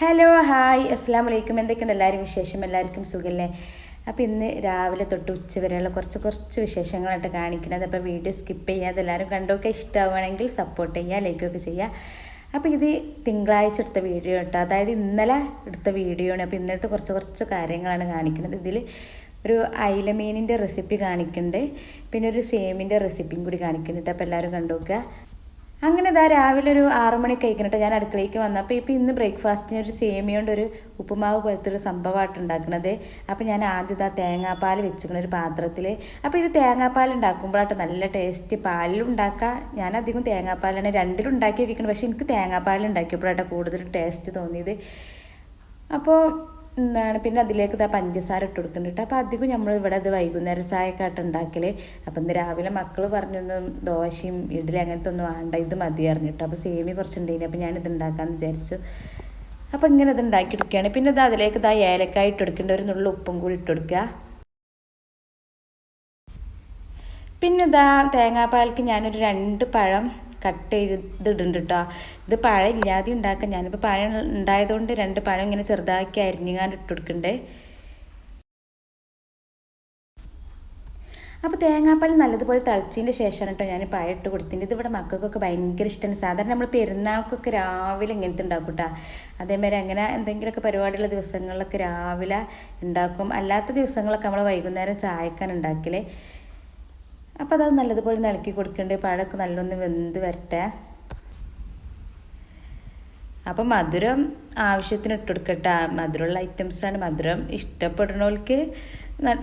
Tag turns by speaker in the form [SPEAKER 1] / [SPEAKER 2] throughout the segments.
[SPEAKER 1] Hello hi അസ്സാം വലൈക്കും. എന്തൊക്കെയുണ്ട് എല്ലാവരും വിശേഷം? എല്ലാവർക്കും സുഖമല്ലേ? അപ്പോൾ ഇന്ന് രാവിലെ തൊട്ട് ഉച്ച വരെയുള്ള കുറച്ച് വിശേഷങ്ങളായിട്ട് കാണിക്കുന്നത്. അപ്പോൾ വീഡിയോ സ്കിപ്പ് ചെയ്യാതെ എല്ലാവരും കണ്ടൊക്കെ ഇഷ്ടമാവുകയാണെങ്കിൽ സപ്പോർട്ട് ചെയ്യുക, ലൈക്കൊക്കെ ചെയ്യുക. അപ്പോൾ ഇത് തിങ്കളാഴ്ച എടുത്ത വീഡിയോ കേട്ടോ, അതായത് ഇന്നലെ എടുത്ത വീഡിയോ ആണ്. അപ്പോൾ ഇന്നലത്തെ കുറച്ച് കാര്യങ്ങളാണ് കാണിക്കുന്നത്. ഇതിൽ ഒരു അയിലമീനിൻ്റെ റെസിപ്പി കാണിക്കുന്നുണ്ട്, പിന്നെ ഒരു സേമിൻ്റെ റെസിപ്പിയും കൂടി കാണിക്കുന്നുണ്ട്. അപ്പോൾ എല്ലാവരും കണ്ടുനോക്കുക. അങ്ങനെ ഇതാ രാവിലെ ഒരു 6 മണി കഴിക്കണിട്ട് ഞാൻ അടുക്കളയ്ക്ക് വന്നപ്പോൾ ഇപ്പോൾ ഇന്ന് ബ്രേക്ക്ഫാസ്റ്റിന് ഒരു സേമിയ കൊണ്ട് ഒരു ഉപ്പുമാവ് പോലത്തെ ഒരു സംഭവമായിട്ട് ഉണ്ടാക്കുന്നത്. അപ്പോൾ ഞാൻ ആദ്യം ഇതാ തേങ്ങാപ്പാൽ വെച്ചിരിക്കുന്ന ഒരു പാത്രത്തിൽ. അപ്പോൾ ഇത് തേങ്ങാപ്പാൽ ഉണ്ടാക്കുമ്പോഴായിട്ട് നല്ല ടേസ്റ്റ്. പാലിലും ഉണ്ടാക്കുക, ഞാൻ അധികം തേങ്ങാപ്പാലാണ് രണ്ടിലും ഉണ്ടാക്കി വയ്ക്കുന്നത്, പക്ഷേ എനിക്ക് തേങ്ങാപ്പാൽ ഉണ്ടാക്കിയപ്പോഴായിട്ട് കൂടുതൽ ടേസ്റ്റ് തോന്നിയത്. അപ്പോൾ പിന്നെ അതിലേക്ക് ഇതാ പഞ്ചസാര ഇട്ട് കൊടുക്കുന്നുണ്ട്. അപ്പോൾ അധികം നമ്മളിവിടെ അത് വൈകുന്നേരം ചായക്കായിട്ട് ഉണ്ടാക്കൽ. അപ്പം ഇന്ന് രാവിലെ മക്കൾ പറഞ്ഞൊന്നും ദോശയും ഇഡ്ഡലി അങ്ങനത്തെ ഒന്നും വേണ്ട, ഇത് മതി അറിഞ്ഞിട്ട്. അപ്പോൾ സേമി കുറച്ചുണ്ടായിരുന്നു, അപ്പോൾ ഞാനിത് ഉണ്ടാക്കാമെന്ന് വിചാരിച്ചു. അപ്പോൾ ഇങ്ങനെ ഇത് ഉണ്ടാക്കിയെടുക്കുകയാണ്. പിന്നെ ഇത് അതിലേക്ക് ഇതാ ഏലക്കായ ഇട്ട് കൊടുക്കേണ്ട, ഒരു നുള്ളു ഉപ്പും കൂടി ഇട്ട് കൊടുക്കുക. പിന്നെ ഇതാ തേങ്ങാപ്പാലിക്ക് ഞാനൊരു 2 പഴം കട്ട് ചെയ്തിടുന്നുണ്ട് കേട്ടോ. ഇത് പഴം ഇല്ലാതെ ഉണ്ടാക്കാം. ഞാനിപ്പോൾ പഴം ഉണ്ടായതുകൊണ്ട് 2 പഴം ഇങ്ങനെ ചെറുതാക്കി അരിഞ്ഞാണ്ട് ഇട്ട് കൊടുക്കണ്ടേ. അപ്പോൾ തേങ്ങാപ്പാൽ നല്ലതുപോലെ തിളച്ചതിൻ്റെ ശേഷമാണ് കേട്ടോ ഞാൻ പഴം ഇട്ട് കൊടുത്തിട്ടുണ്ട്. ഇതിവിടെ മക്കൾക്കൊക്കെ ഭയങ്കര ഇഷ്ടമാണ്. സാധാരണ നമ്മൾ പെരുന്നാൾക്കൊക്കെ രാവിലെ ഇങ്ങനത്തെ ഉണ്ടാക്കും കേട്ടോ. അതേമാതിരി അങ്ങനെ എന്തെങ്കിലുമൊക്കെ പരിപാടിയുള്ള ദിവസങ്ങളിലൊക്കെ രാവിലെ ഉണ്ടാക്കും. അല്ലാത്ത ദിവസങ്ങളൊക്കെ നമ്മൾ വൈകുന്നേരം ചായക്കാണ് ഉണ്ടാക്കൽ. അപ്പോൾ അത് നല്ലതുപോലെ ഇളക്കി കൊടുക്കേണ്ടത്. പഴമൊക്കെ നല്ലൊന്ന് വെന്ത് വരട്ടെ. അപ്പം മധുരം ആവശ്യത്തിന് ഇട്ട് കൊടുക്കട്ടെ. മധുരമുള്ള ഐറ്റംസാണ്. മധുരം ഇഷ്ടപ്പെടുന്നവർക്ക്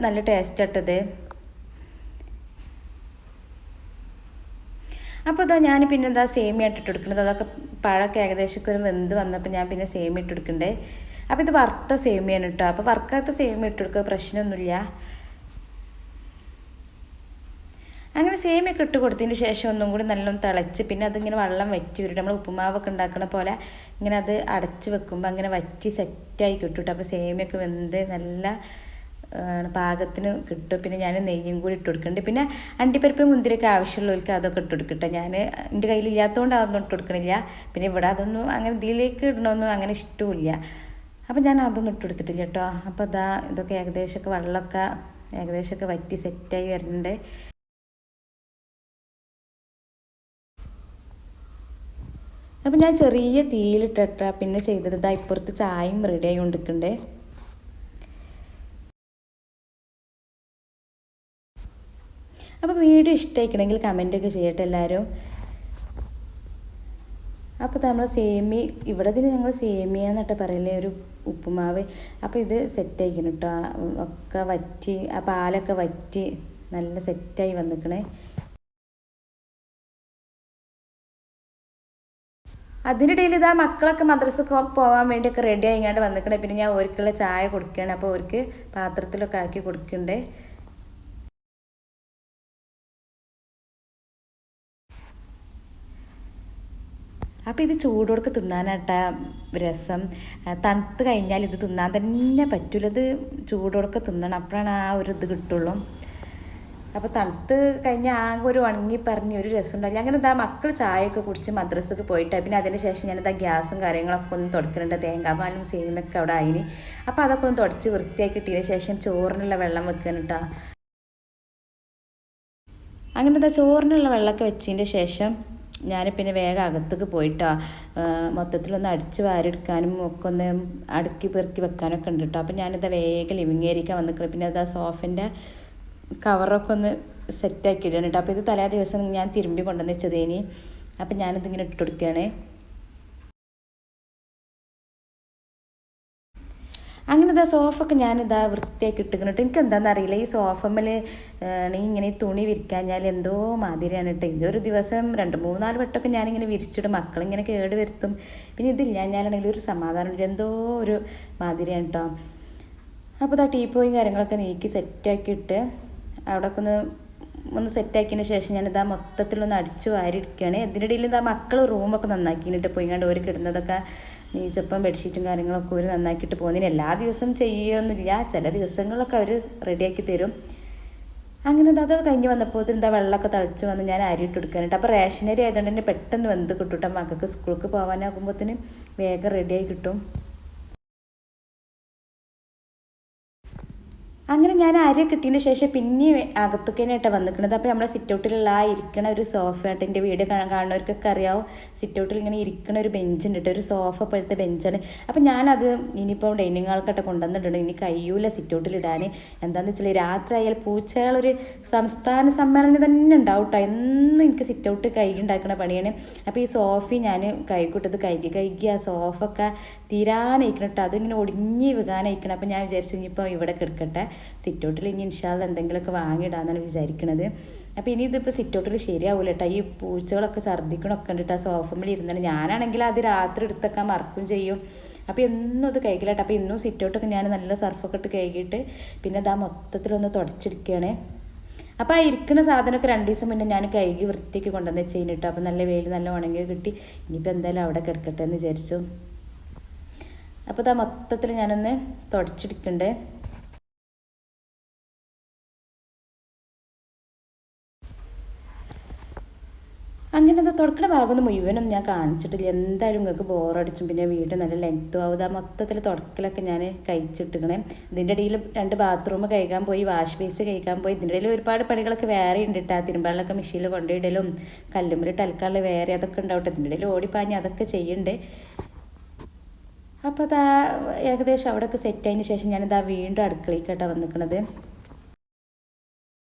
[SPEAKER 1] നല്ല ടേസ്റ്റ് ഇട്ടത്. അപ്പോൾ ഇതാ ഞാൻ പിന്നെ എന്താ സേമിയ ഇട്ടിട്ട് കൊടുക്കുന്നത്. അതൊക്കെ പഴമൊക്കെ ഏകദേശമൊക്കെ ഒരു വെന്ത് വന്നപ്പോൾ ഞാൻ പിന്നെ സേമിയ ഇട്ട് കൊടുക്കണ്ടേ. അപ്പോൾ ഇത് വറുത്ത സേമിയാണ് കേട്ടോ. അപ്പോൾ വറുക്കാത്ത സേമിയ ഇട്ട് കൊടുക്കുക, പ്രശ്നമൊന്നുമില്ല. അങ്ങനെ സേമിയൊക്കെ ഇട്ട് കൊടുത്തതിന് ശേഷം ഒന്നും കൂടി നല്ലോണം തിളച്ച് പിന്നെ അതിങ്ങനെ വെള്ളം വറ്റി വരും. നമ്മൾ ഉപ്പുമാവൊക്കെ ഉണ്ടാക്കുന്ന പോലെ ഇങ്ങനെ അത് അടച്ച് വെക്കുമ്പോൾ അങ്ങനെ വറ്റി സെറ്റായി കിട്ടും. അപ്പോൾ സേമിയൊക്കെ വെന്ത് നല്ല പാകത്തിന് കിട്ടും. പിന്നെ ഞാൻ നെയ്യും കൂടി ഇട്ട് കൊടുക്കുന്നുണ്ട്. പിന്നെ അണ്ടിപ്പരിപ്പ് മുന്തിരിയൊക്കെ ആവശ്യമുള്ളവർക്ക് അതൊക്കെ ഇട്ട് കൊടുക്കട്ടെ. ഞാൻ എൻ്റെ കയ്യിലില്ലാത്തതുകൊണ്ട് അതൊന്നും ഇട്ട് കൊടുക്കണില്ല. പിന്നെ ഇവിടെ അതൊന്നും അങ്ങനെ ഇതിലേക്ക് ഇടണമൊന്നും അങ്ങനെ ഇഷ്ടമില്ല. അപ്പോൾ ഞാൻ അതൊന്നും ഇട്ട് കൊടുത്തിട്ടില്ല കേട്ടോ. അപ്പോൾ ഇതൊക്കെ ഏകദേശമൊക്കെ വറ്റി സെറ്റായി വരുന്നുണ്ട്. അപ്പം ഞാൻ ചെറിയ തീയിലിട്ടിട്ടാ പിന്നെ ചെയ്തത്. ഇപ്പുറത്ത് ചായയും റെഡിയായി കൊണ്ടിരിക്കണ്ടേ. അപ്പോൾ വീഡിയോ ഇഷ്ടമായിക്കണമെങ്കിൽ കമൻറ്റൊക്കെ ചെയ്യട്ടെ എല്ലാവരും. അപ്പോൾ നമ്മൾ ഇവിടെ ഞങ്ങൾ സേമിയ എന്നിട്ട് പറയില്ലേ, ഒരു ഉപ്പുമാവ്. അപ്പോൾ ഇത് സെറ്റായിക്കണം കേട്ടോ. ഒക്കെ വറ്റി, ആ പാലൊക്കെ വറ്റി നല്ല സെറ്റായി വന്നിക്കണേ. അതിനിടയിൽ ഇതാ മക്കളൊക്കെ മദ്രസക്ക് പോകാൻ വേണ്ടിയൊക്കെ റെഡി ആയിങ്ങാണ്ട് വന്നിക്കണേ. പിന്നെ ഞാൻ ഓർക്കുള്ള ചായ കൊടുക്കുകയാണ്. അപ്പോൾ അവർക്ക് പാത്രത്തിലൊക്കെ ആക്കി കൊടുക്കണ്ടേ. അപ്പോൾ ഇത് ചൂടോടൊക്കെ തിന്നാനാട്ടാ രസം. തണുത്ത് കഴിഞ്ഞാൽ ഇത് തിന്നാൻ തന്നെ പറ്റില്ല. ഇത് ചൂടോടൊക്കെ തിന്നണം, അപ്പോഴാണ് ആ ഒരു ഇത് കിട്ടുള്ളൂ. അപ്പോൾ തണുത്ത് കഴിഞ്ഞാൽ ആകെ ഒരു ഉണങ്ങി പറഞ്ഞ് ഒരു രസം ഉണ്ടാവില്ല. അങ്ങനെ മക്കൾ ചായയൊക്കെ കുടിച്ച് മദ്രസക്ക് പോയിട്ട് പിന്നെ അതിന് ശേഷം ഞാനിതാ ഗ്യാസും കാര്യങ്ങളൊക്കെ ഒന്ന് തുടക്കുന്നുണ്ട്. തേങ്ങാപ്പാലും സേമിയൊക്കെ അവിടെ ആയിന്. അപ്പോൾ അതൊക്കെ ഒന്ന് തുടച്ച് വൃത്തിയാക്കി ഇട്ടതിന് ശേഷം ചോറിനുള്ള വെള്ളം വെക്കാൻ കേട്ടോ. അങ്ങനെ ചോറിനുള്ള വെള്ളമൊക്കെ വെച്ചതിൻ്റെ ശേഷം ഞാൻ പിന്നെ വേഗം അകത്തേക്ക് പോയിട്ടോ. മൊത്തത്തിലൊന്ന് അടിച്ച് വാരെടുക്കാനും ഒക്കെ ഒന്ന് അടുക്കി പെറുക്കി വെക്കാനൊക്കെ ഉണ്ട് കേട്ടോ. അപ്പോൾ ഞാനിതാ വേഗം ലിവിങ് ഏരിയയ്ക്ക് വന്നിട്ട് പിന്നെ സോഫിൻ്റെ കവറൊക്കെ ഒന്ന് സെറ്റാക്കി ഇടണം കേട്ടോ. അപ്പോൾ ഇത് തലേ ദിവസം ഞാൻ തിരുമ്പി കൊണ്ടുവന്ന് വെച്ചതേനി. അപ്പം ഞാനിതിങ്ങനെ ഇട്ട് കൊടുക്കുകയാണ്. അങ്ങനെ സോഫൊക്കെ ഞാനിതാ വൃത്തിയാക്കി ഇട്ടിക്കണം. എനിക്ക് എന്താണെന്ന് അറിയില്ല, ഈ സോഫമ്മൽ ഇങ്ങനെ തുണി വിരിക്കാഞ്ഞാൽ എന്തോ മാതിരിയാണ് കേട്ടോ. ഇതൊരു ദിവസം 2-3-4 വട്ടമൊക്കെ ഞാനിങ്ങനെ വിരിച്ചിടും. മക്കളിങ്ങനെ കേട് വരുത്തും. പിന്നെ ഇതില്ലാഞ്ഞാലാണെങ്കിൽ ഒരു സമാധാനം, എന്തോ ഒരു മാതിരിയാണ് കേട്ടോ. അപ്പോൾ ടീപ്പോയും കാര്യങ്ങളൊക്കെ നീക്കി സെറ്റാക്കിയിട്ട് അവിടെയൊക്കെ ഒന്ന് സെറ്റാക്കിയതിന് ശേഷം ഞാനിതാ മൊത്തത്തിലൊന്ന് അടിച്ചു വാരിയിരിക്കുകയാണ്. ഇതിനിടയിൽ മക്കൾ റൂമൊക്കെ നന്നാക്കിയിട്ട് പോയിങ്ങാണ്ട് ഒരു കിടുന്നതൊക്കെ നീച്ചപ്പം ബെഡ്ഷീറ്റും കാര്യങ്ങളൊക്കെ ഒരു നന്നാക്കിയിട്ട് പോകുന്നതിന് എല്ലാ ദിവസവും ചെയ്യുകയൊന്നുമില്ല. ചില ദിവസങ്ങളിലൊക്കെ അവർ റെഡിയാക്കി തരും. അങ്ങനെ അത് കഴിഞ്ഞ് വന്നപ്പോൾ വെള്ളമൊക്കെ തിളച്ച് വന്ന് ഞാൻ അരി ഇട്ട് കൊടുക്കാനായിട്ട്. അപ്പോൾ റേഷനരി ആയതുകൊണ്ട് തന്നെ പെട്ടെന്ന് വെന്ത് കിട്ടും. മക്കൾക്ക് സ്കൂൾക്ക് പോകാനാകുമ്പോഴത്തേന് വേഗം റെഡിയായി കിട്ടും. അങ്ങനെ ഞാൻ അരി കിട്ടിയതിന് ശേഷം പിന്നെ അകത്തൊക്കെയായിട്ട് വന്നിരിക്കുന്നത്. അപ്പോൾ നമ്മളെ സിറ്റൗട്ടിലുള്ള ആ ഇരിക്കണ ഒരു സോഫ ആയിട്ട് എൻ്റെ വീഡിയോ കാണുന്നവർക്കൊക്കെ അറിയാവും. സിറ്റൗട്ടിൽ ഇങ്ങനെ ഇരിക്കണ ഒരു ബെഞ്ചുണ്ട് കേട്ടോ, ഒരു സോഫ പോലത്തെ ബെഞ്ചാണ്. അപ്പോൾ ഞാനത് ഇനിയിപ്പോൾ ഡൈനിങ് ഹാൾക്കായിട്ട് കൊണ്ടുവന്നിട്ടുണ്ട്. ഇനി കഴിയൂല സിറ്റൗട്ടിലിടാൻ. എന്താണെന്ന് വെച്ചാൽ രാത്രി ആയാൽ പൂച്ചകളൊരു സംസ്ഥാന സമ്മേളനം തന്നെ ഉണ്ടാവും കേട്ടോ. എന്നും എനിക്ക് സിറ്റൗട്ട് കഴുകി ഉണ്ടാക്കുന്ന പണിയാണ്. അപ്പോൾ ഈ സോഫയും ഞാൻ കഴുകിട്ടത് കഴുകി ആ സോഫ ഒക്കെ തീരാനയക്കണം കേട്ടോ, അതിങ്ങനെ ഒടിഞ്ഞ് വികാനയക്കണം. അപ്പോൾ ഞാൻ വിചാരിച്ചു ഇനിയിപ്പോൾ ഇവിടെ കിടക്കട്ടെ, സിറ്റൗട്ടിൽ ഇനി ഇൻഷാല്ല എന്തെങ്കിലുമൊക്കെ വാങ്ങിയിടാന്നാണ് വിചാരിക്കുന്നത്. അപ്പോൾ ഇനി ഇതിപ്പോൾ സിറ്റൗട്ടിൽ ശരിയാവില്ല കേട്ടോ, ഈ പൂച്ചകളൊക്കെ ഛർദ്ദിക്കണമൊക്കെ ഉണ്ട് ആ സോഫമ്മൽ ഇരുന്നാണ്. ഞാനാണെങ്കിൽ അത് രാത്രി എടുത്തൊക്കെ മറക്കും ചെയ്യും. അപ്പോൾ എന്നും ഇത് കഴുകിലാട്ടോ. അപ്പോൾ ഇന്നും സിറ്റൗട്ടൊക്കെ ഞാൻ നല്ല സർഫൊക്കെ ഇട്ട് കഴുകിയിട്ട് പിന്നെ അത് ആ മൊത്തത്തിലൊന്ന് തുടച്ചെടുക്കുകയാണ്. അപ്പോൾ ആ ഇരിക്കുന്ന സാധനമൊക്കെ 2 ദിവസം മുന്നേ ഞാൻ കഴുകി വൃത്തിക്ക് കൊണ്ടുവന്ന് വെച്ചതിന് കേട്ടോ. അപ്പോൾ നല്ല വെയിൽ നല്ല ഉണങ്ങി കിട്ടി. ഇനിയിപ്പോൾ എന്തായാലും അവിടെ കിടക്കട്ടെ എന്ന് വിചാരിച്ചു. അപ്പോൾ ഇതാ മൊത്തത്തിൽ ഞാനൊന്ന് തുടച്ചെടുക്കണ്ടേ. അങ്ങനെ അത് തുടക്കണ ഭാഗമൊന്നും മുഴുവനൊന്നും ഞാൻ കാണിച്ചിട്ടില്ല. എന്തായാലും നിങ്ങൾക്ക് ബോറടിച്ചും പിന്നെ വീട് നല്ല ലെങ്ത്തും ആവും. ആ മൊത്തത്തിൽ തുടക്കലൊക്കെ ഞാൻ കഴിച്ചിട്ടിക്കണേ. ഇതിൻ്റെ ഇടയിൽ 2 ബാത്റൂം കഴുകാൻ പോയി, വാഷ് ബേസ് കഴുകാൻ പോയി. ഇതിൻ്റെ ഇടയിൽ ഒരുപാട് പണികളൊക്കെ വേറെ ഉണ്ട് കേട്ടോ. തിരുമ്പാളിലൊക്കെ മെഷീനിൽ കൊണ്ടുപോയിടലും കല്ലുമ്പിൽ ടൽക്കാളിൽ വേറെ അതൊക്കെ ഉണ്ടാവട്ടെ. ഇതിൻ്റെ ഇടയിൽ ഓടിപ്പാഞ്ഞ് അതൊക്കെ ചെയ്യുന്നുണ്ട്. അപ്പോൾ അതാ ഏകദേശം അവിടെയൊക്കെ സെറ്റായതിന് ശേഷം ഞാനിതാ വീണ്ടും അടുക്കളയ്ക്കായിട്ടാണ് വന്നിരിക്കണത്.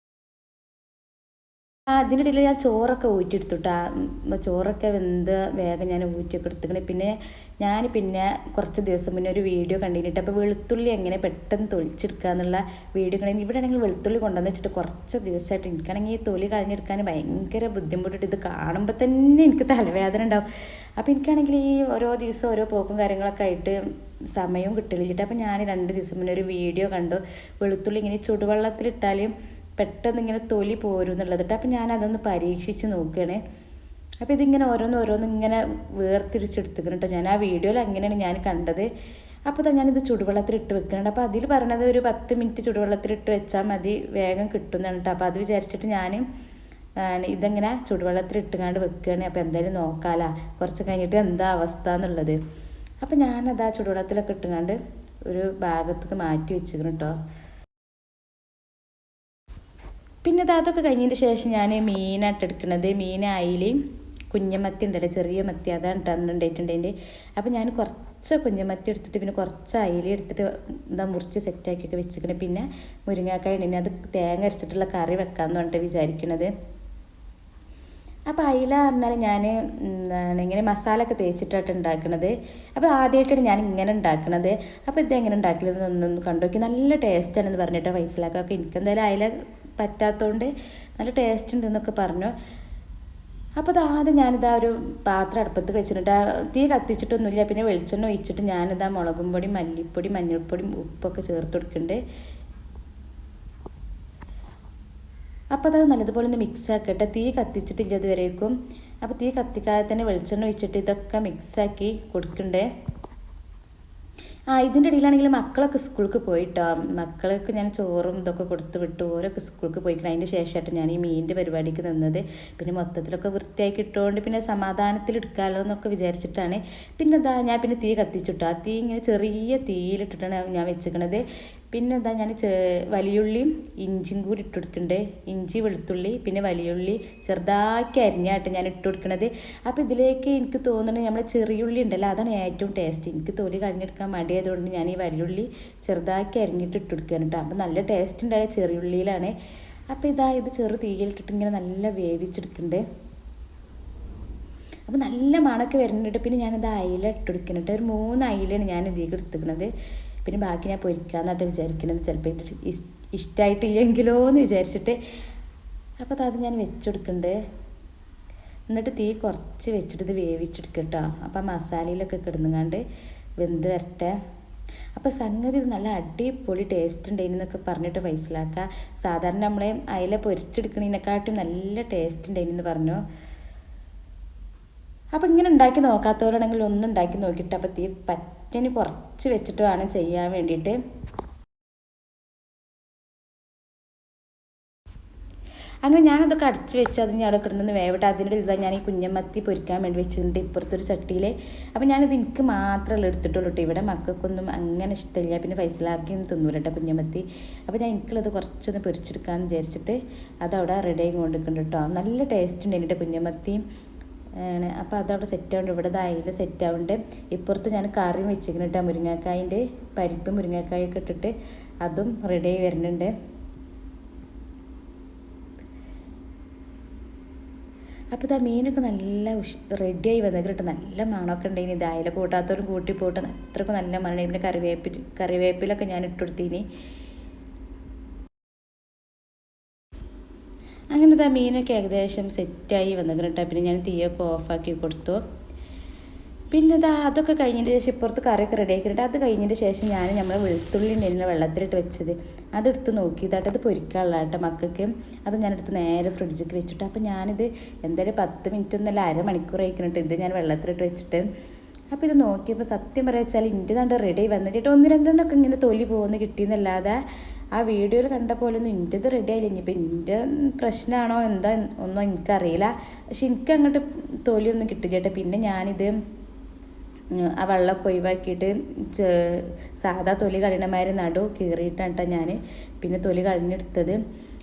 [SPEAKER 1] അതിൻ്റെ ഇടയിൽ ഞാൻ ചോറൊക്കെ ഊറ്റിയെടുത്തുട്ടാ. ചോറൊക്കെ വെന്ത് വേഗം ഞാൻ ഊറ്റിയൊക്കെ എടുത്തിക്കണേ. പിന്നെ കുറച്ച് ദിവസം മുന്നേ ഒരു വീഡിയോ കണ്ടിട്ട്, അപ്പോൾ വെളുത്തുള്ളി എങ്ങനെ പെട്ടെന്ന് തൊലിച്ചെടുക്കുക എന്നുള്ള വീഡിയോ കണ്ടി. ഇവിടെ ആണെങ്കിൽ വെളുത്തുള്ളി കൊണ്ടുവന്ന് വെച്ചിട്ട് കുറച്ച് ദിവസമായിട്ട് എനിക്കാണെങ്കിൽ ഈ തൊലി കളഞ്ഞെടുക്കാൻ ഭയങ്കര ബുദ്ധിമുട്ടിട്ട് ഇത് കാണുമ്പോൾ തന്നെ എനിക്ക് തലവേദന ഉണ്ടാവും. അപ്പോൾ എനിക്കാണെങ്കിൽ ഈ ഓരോ ദിവസം ഓരോ പോക്കും കാര്യങ്ങളൊക്കെ ആയിട്ട് സമയവും കിട്ടില്ല. അപ്പോൾ ഞാൻ 2 ദിവസം മുന്നേ ഒരു വീഡിയോ കണ്ടു, വെളുത്തുള്ളി ഇങ്ങനെ ചുടുവെള്ളത്തിലിട്ടാലും പെട്ടെന്ന് ഇങ്ങനെ തൊലി പോരും എന്നുള്ളത് കേട്ടോ. അപ്പോൾ ഞാനതൊന്ന് പരീക്ഷിച്ച് നോക്കുകയാണ്. അപ്പോൾ ഇതിങ്ങനെ ഓരോന്ന് ഇങ്ങനെ വേർതിരിച്ചെടുത്തിക്കണം കേട്ടോ. ഞാൻ ആ വീഡിയോയിൽ അങ്ങനെയാണ് ഞാൻ കണ്ടത്. അപ്പോൾ ഞാനിത് ചുടുവെള്ളത്തിലിട്ട് വെക്കുന്നുണ്ട്. അപ്പോൾ അതിൽ പറഞ്ഞത് ഒരു 10 മിനിറ്റ് ചുടുവെള്ളത്തിലിട്ട് വെച്ചാൽ മതി, വേഗം കിട്ടുന്നതാണ് കേട്ടോ. അപ്പോൾ അത് വിചാരിച്ചിട്ട് ഞാൻ ഇതെങ്ങനെ ചുടുവെള്ളത്തിലിട്ടുകൊണ്ട് വെക്കുകയാണ്. അപ്പോൾ എന്തായാലും നോക്കാമല്ലോ കുറച്ച് കഴിഞ്ഞിട്ട് എന്താ അവസ്ഥ എന്നുള്ളത്. അപ്പോൾ ഞാനത് ആ ചുടുവെള്ളത്തിലൊക്കെ ഇട്ടുകൊണ്ട് ഒരു ഭാഗത്തേക്ക് മാറ്റി വെച്ചിരിക്കണം കേട്ടോ. പിന്നെ അതൊക്കെ കഴിഞ്ഞതിന് ശേഷം ഞാൻ മീനായിട്ട് എടുക്കുന്നത്, അയിലയും കുഞ്ഞമത്തി ഉണ്ടല്ലോ, ചെറിയ മത്തി, അതാണ് ഉണ്ടായിട്ടുണ്ടെങ്കിൽ. അപ്പോൾ ഞാൻ കുറച്ച് കുഞ്ഞമത്തി എടുത്തിട്ട് പിന്നെ കുറച്ച് അയില എടുത്തിട്ട് മുറിച്ച് സെറ്റാക്കിയൊക്കെ വെച്ചിരിക്കണേ. പിന്നെ മുരിങ്ങാക്കായ ഉണ്ടെങ്കിൽ അത് തേങ്ങ അരച്ചിട്ടുള്ള കറി വെക്കാമെന്ന് പറഞ്ഞിട്ട് വിചാരിക്കണത്. അപ്പോൾ അയില പറഞ്ഞാൽ ഞാൻ ഇങ്ങനെ മസാല ഒക്കെ തേച്ചിട്ടായിട്ട് ഉണ്ടാക്കുന്നത്. അപ്പോൾ ആദ്യമായിട്ടാണ് ഞാൻ ഇങ്ങനെ ഉണ്ടാക്കുന്നത്. അപ്പോൾ ഇതെങ്ങനെ ഉണ്ടാക്കിയതെന്നൊന്നും കണ്ടുനോക്കി. നല്ല ടേസ്റ്റാണെന്ന് പറഞ്ഞിട്ട് വയസ്സിലാക്കൊക്കെ. എനിക്കെന്തായാലും അയില പറ്റാത്തതുകൊണ്ട് നല്ല ടേസ്റ്റ് ഉണ്ടെന്നൊക്കെ പറഞ്ഞു. അപ്പോൾ ആദ്യം ഞാനിതാ ഒരു പാത്രം അടുപ്പത്ത് വെച്ചിട്ട് തീ കത്തിച്ചിട്ടൊന്നുമില്ല. പിന്നെ വെളിച്ചെണ്ണ ഒഴിച്ചിട്ട് ഞാനിതാ മുളകും പൊടി, മല്ലിപ്പൊടി, മഞ്ഞൾപ്പൊടിയും ഉപ്പൊക്കെ ചേർത്ത് കൊടുക്കുന്നുണ്ട്. അപ്പോൾ അത് നല്ലതുപോലെ ഒന്ന് മിക്സ് ആക്കട്ടെ. തീ കത്തിച്ചിട്ടില്ല ഇതുവരേക്കും. അപ്പോൾ തീ കത്തിക്കാതെ തന്നെ വെളിച്ചെണ്ണ ഒഴിച്ചിട്ട് ഇതൊക്കെ മിക്സാക്കി കൊടുക്കണ്ടേ. ഇതിൻ്റെ ഇടയിലാണെങ്കിൽ മക്കളൊക്കെ സ്കൂൾക്ക് പോയിട്ടോ. മക്കൾക്ക് ഞാൻ ചോറും ഇതൊക്കെ കൊടുത്ത് വിട്ടു. ഓരൊക്കെ സ്കൂൾക്ക് പോയിക്കണം. അതിൻ്റെ ശേഷമായിട്ട് ഞാൻ ഈ മീനിൻ്റെ പരിപാടിക്ക് നിന്നത്. പിന്നെ മൊത്തത്തിലൊക്കെ വൃത്തിയാക്കി ഇട്ടുകൊണ്ട് പിന്നെ സമാധാനത്തിൽ എടുക്കാമല്ലോ എന്നൊക്കെ വിചാരിച്ചിട്ടാണ്. പിന്നെ ഞാൻ പിന്നെ തീ കത്തിച്ചിട്ടു. ആ തീ ഇങ്ങനെ ചെറിയ തീയിലിട്ടിട്ടാണ് ഞാൻ വെച്ചിരിക്കണത്. പിന്നെ ഞാൻ വലിയുള്ളിയും ഇഞ്ചിയും കൂടി ഇട്ട് കൊടുക്കുന്നുണ്ട്. ഇഞ്ചി, വെളുത്തുള്ളി, പിന്നെ വലിയുള്ളി ചെറുതാക്കി അരിഞ്ഞായിട്ട് ഞാൻ ഇട്ട് കൊടുക്കുന്നത്. അപ്പോൾ ഇതിലേക്ക് എനിക്ക് തോന്നുന്നത് നമ്മൾ ചെറിയുള്ളി ഉണ്ടല്ലോ, അതാണ് ഏറ്റവും ടേസ്റ്റ്. എനിക്ക് തൊലി കളഞ്ഞെടുക്കാൻ മടിയായതുകൊണ്ട് ഞാൻ ഈ വലിയുള്ളി ചെറുതാക്കി അരിഞ്ഞിട്ട് ഇട്ട് കൊടുക്കുകയാണ് കേട്ടോ. അപ്പോൾ നല്ല ടേസ്റ്റ് ഉണ്ടായ ചെറിയുള്ളിയിലാണ്. അപ്പോൾ ഇത് ചെറു തീയിലിട്ടിട്ട് ഇങ്ങനെ നല്ല വേവിച്ചെടുക്കുന്നുണ്ട്. അപ്പോൾ നല്ല മണമൊക്കെ വരുന്നുണ്ട്. പിന്നെ ഞാനിത് അയില ഇട്ട് കൊടുക്കുന്നുണ്ട്. ഒരു 3 അയിലാണ് ഞാൻ ഇതിലേക്ക് എടുത്തിരിക്കുന്നത്. പിന്നെ ബാക്കി ഞാൻ പൊരിക്കാമെന്നായിട്ട് വിചാരിക്കുന്നത്. ചിലപ്പോൾ ഇത് ഇഷ്ടമായിട്ടില്ലെങ്കിലോ എന്ന് വിചാരിച്ചിട്ട്. അപ്പോൾ അത് ഞാൻ വെച്ചെടുക്കുന്നുണ്ട്. എന്നിട്ട് തീ കുറച്ച് വെച്ചിട്ട് ഇത് വേവിച്ചെടുക്കുക കേട്ടോ. അപ്പോൾ മസാലയിലൊക്കെ കിടന്നുകൊണ്ട് വെന്ത് വരട്ടെ. അപ്പോൾ സംഗതി ഇത് നല്ല അടിപൊളി ടേസ്റ്റ് ഉണ്ടായിരുന്നൊക്കെ പറഞ്ഞിട്ട് മനസ്സിലാക്കുക. സാധാരണ നമ്മളെ അയില പൊരിച്ചെടുക്കണതിനെക്കാട്ടും നല്ല ടേസ്റ്റ് ഉണ്ടായിരുന്നെന്ന് പറഞ്ഞു. അപ്പോൾ ഇങ്ങനെ ഉണ്ടാക്കി നോക്കാത്തവരാണെങ്കിൽ ഒന്നും ഉണ്ടാക്കി നോക്കിയിട്ട് അപ്പോൾ തീ പറ്റന് കുറച്ച് വെച്ചിട്ട് വേണം ചെയ്യാൻ വേണ്ടിയിട്ട്. അങ്ങനെ ഞാനതൊക്കെ അടച്ച് വെച്ച് അതിന് അവിടെ കിടന്ന് വേവട്ടെ. അതിൻ്റെ ഇതാണ് ഞാൻ ഈ കുഞ്ഞമത്തി പൊരിക്കാൻ വേണ്ടി വെച്ചിട്ടുണ്ട് ഇപ്പുറത്തൊരു ചട്ടിയിൽ. അപ്പോൾ ഞാനിത് എനിക്ക് മാത്രമല്ല എടുത്തിട്ടുള്ളൂ കേട്ടോ. ഇവിടെ മക്കൾക്കൊന്നും അങ്ങനെ ഇഷ്ടമില്ല, പിന്നെ ഫൈസലാക്കിയൊന്നും തിന്നൂല കേട്ടോ കുഞ്ഞമത്തി. അപ്പോൾ ഞാൻ എനിക്കുള്ളത് കുറച്ചൊന്ന് പൊരിച്ചെടുക്കാമെന്ന് വിചാരിച്ചിട്ട് അതവിടെ റെഡി ആയി കൊണ്ടിരിക്കുന്നുണ്ട് കേട്ടോ. നല്ല ടേസ്റ്റ് ഉണ്ട് എൻ്റെ കുഞ്ഞമത്തിയും ആണ്. അപ്പോൾ അതവിടെ സെറ്റ് ആവുന്നുണ്ട്. ഇവിടെ അതിൽ സെറ്റ് ആവുന്നുണ്ട്. ഇപ്പുറത്ത് ഞാൻ കറിയും വെച്ചിരിക്കുന്നു കേട്ടോ. മുരിങ്ങക്കായൻ്റെ പരിപ്പ് മുരിങ്ങക്കായൊക്കെ ഇട്ടിട്ട് അതും റെഡി ആയി വരുന്നുണ്ട്. അപ്പോൾ ഇതാ മീനൊക്കെ നല്ല റെഡിയായി വന്നിട്ട് നല്ല മണമൊക്കെ ഉണ്ടെങ്കിൽ ഇത് അയില കൂട്ടാത്തവരും കൂട്ടി പോയിട്ട് അത്രയ്ക്കും നല്ല മണം. പിന്നെ കറിവേപ്പിലൊക്കെ ഞാൻ ഇട്ടുകൊടുത്തീനി. അങ്ങനെ ഇതാ മീനൊക്കെ ഏകദേശം സെറ്റായി വന്നിട്ട് കേട്ടോ. പിന്നെ ഞാൻ തീയൊക്കെ ഓഫാക്കി കൊടുത്തു. പിന്നെ ഇതാ അതൊക്കെ കഴിഞ്ഞതിന് ശേഷം ഇപ്പുറത്ത് കറിയൊക്കെ റെഡി ആക്കിയിട്ട് അത് കഴിഞ്ഞതിന് ശേഷം ഞാൻ നമ്മളെ വെളുത്തുള്ളി ഉണ്ടെങ്കിൽ വെള്ളത്തിലിട്ട് വെച്ചത് അതെടുത്ത് നോക്കിയതായിട്ട് അത് പൊരിക്കാനുള്ള കേട്ടോ മക്കൾക്ക്. അത് ഞാനെടുത്ത് നേരെ ഫ്രിഡ്ജിക്ക് വെച്ചിട്ട് അപ്പോൾ ഞാനിത് എന്തായാലും 10 മിനിറ്റ് ഒന്നല്ല അരമണിക്കൂർ ആയിക്കിട്ട് ഇത് ഞാൻ വെള്ളത്തിലിട്ട് വെച്ചിട്ട്. അപ്പോൾ ഇത് നോക്കിയപ്പോൾ സത്യം പറയാ വെച്ചാൽ എൻ്റെ കണ്ട് റെഡി വന്നിട്ട് 1-2 ഇങ്ങനെ തൊലി പോകുന്ന കിട്ടിയെന്നല്ലാതെ ആ വീഡിയോയിൽ കണ്ട പോലെ ഒന്നും എൻ്റെത് റെഡി ആയില്ല. ഇനിയിപ്പോൾ എൻ്റെ പ്രശ്നമാണോ എന്താ ഒന്നും എനിക്കറിയില്ല. പക്ഷെ എനിക്ക് അങ്ങോട്ട് തൊലിയൊന്നും കിട്ടില്ല. പിന്നെ ഞാനിത് ആ വെള്ളമൊക്കെ ഒഴിവാക്കിയിട്ട് സാധാ തൊലി കളയണമാതിരി നടു കീറിയിട്ടാണ് കേട്ടോ ഞാൻ പിന്നെ തൊലി കളഞ്ഞെടുത്തത്.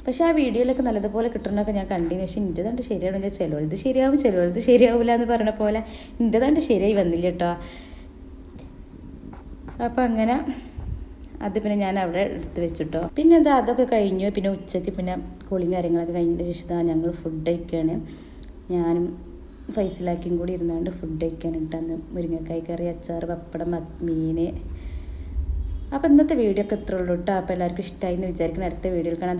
[SPEAKER 1] പക്ഷേ ആ വീഡിയോയിലൊക്കെ നല്ലതുപോലെ കിട്ടണമൊക്കെ ഞാൻ കണ്ടിന്. പക്ഷേ എൻ്റെതാണ്ട് ശരിയാവില്ല. ചിലവത് ശരിയാവും ചിലവത് ശരിയാവില്ല എന്ന് പറഞ്ഞ പോലെ എൻ്റെതാണ്ട് ശരിയായി വന്നില്ല കേട്ടോ. അപ്പോൾ അങ്ങനെ അത് പിന്നെ ഞാൻ അവിടെ എടുത്ത് വെച്ചിട്ടോ. പിന്നെ അതൊക്കെ കഴിഞ്ഞു. പിന്നെ ഉച്ചയ്ക്ക് പിന്നെ കുളിയും കാര്യങ്ങളൊക്കെ കഴിഞ്ഞതിന് ശേഷം ഞങ്ങൾ ഫുഡ് കഴിക്കുകയാണ്. ഞാനും ഫൈസലാക്കിയും കൂടി ഇരുന്നാണ്ട് ഫുഡ് കഴിക്കാനിട്ടാന്ന്. മുരിങ്ങക്കായ് കറി, അച്ചാർ, പപ്പടം, മീൻ. അപ്പോൾ ഇന്നത്തെ വീഡിയോ ഒക്കെ ഇത്രയുള്ളൂ കേട്ടോ. അപ്പോൾ എല്ലാവർക്കും ഇഷ്ടമായി എന്ന് വിചാരിക്കണം. അടുത്ത വീഡിയോയിൽ കാണാൻ.